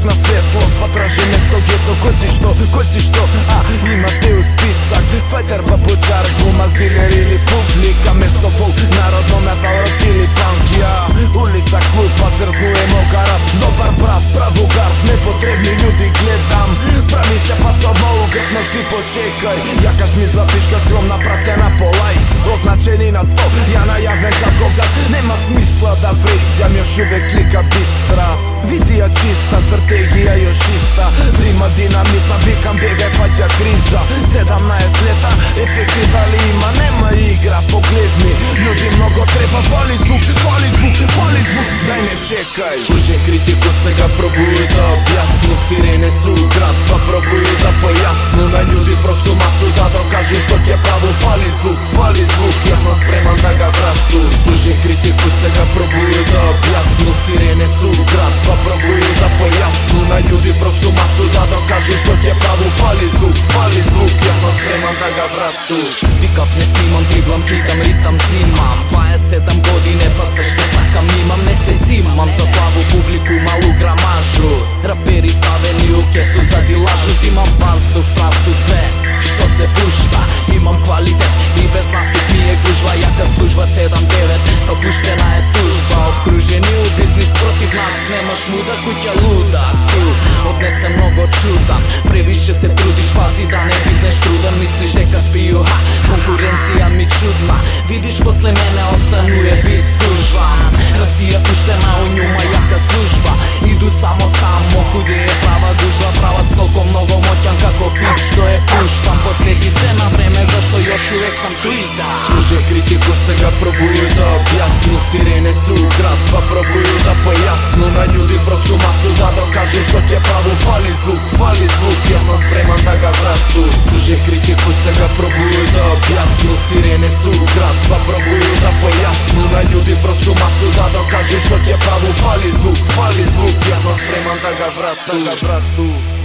на светлост, па тражи место гето. Кој си што, имате у списак. Фајтер, папучар, глумас, дилер или публика. Место фолк, народно метал, рок или панк. Улица, клуб, зртнуемо гарат. Добар брат, правогард, непотребни људи гледам. Прави се пацов малу гет ножди почекај. Јакаш мизла пишка скромна пратена по лајк. Означени над 100, ја најавен како гад. Нема смисла да вреќам, још увек слика бистра. Визија чиста, стратегија још иста. Прима динамитна, викам бебе паќа криза. 17 лета, ефекти дали има, нема игра, погледни. Људи много треба, вали звук, дај не чекај. Слушај критику, сега пробуju да објасну. Сирене су град, па пробуju да појасну. На људи просту масу да докажу што ќе праву. Фали звук, јас сум спреман да га врату. Слушај критику, сега пробуju да објасну. Сирене су град, па пробуju да појасну. На људи просту масу да докажу што ќе праву. Фали звук, јас сум спреман да га врату. Пикап не снимам, дриблам, кидам, ритам, зимам. 27 години, па се што сакам имам, не се цимам. За славу публику, малу грамажу. Рапери ставени у кесу зади лажу. Зимам воздух, правду све што се пушта. Имам квалитет и без наступ ми е гужва. Јака служба 7-9, опуштена е тужба. Окружени у бизнис против нас, немаш муда, куќа луда. Стил однесе много чудан, превише се трудиш, пази да не биднеш труден. Мислиш дека спију, конкуренција ми чудна. Видиш после мене остануе бит службам. Рација пуштена у њума, јака служба. Иду само тамо, куде е права гужва. Прават сколко много моќан како пик што е пуштам. Подсети се на време, зашто још увек сам туј да. Слушај критику, сега пробуju да објасну. Сирене су град, па пробуju да појасну. На људи просту масу да докажу што ќе праву. Фали звук, јас сум спреман да га врату. Слушај критику, сега пробуju да објасну. Сирене су град, па пробуju да појасну. На људи просту масу да докажу што ќе праву. Фали звук, јас сум спреман да га врату.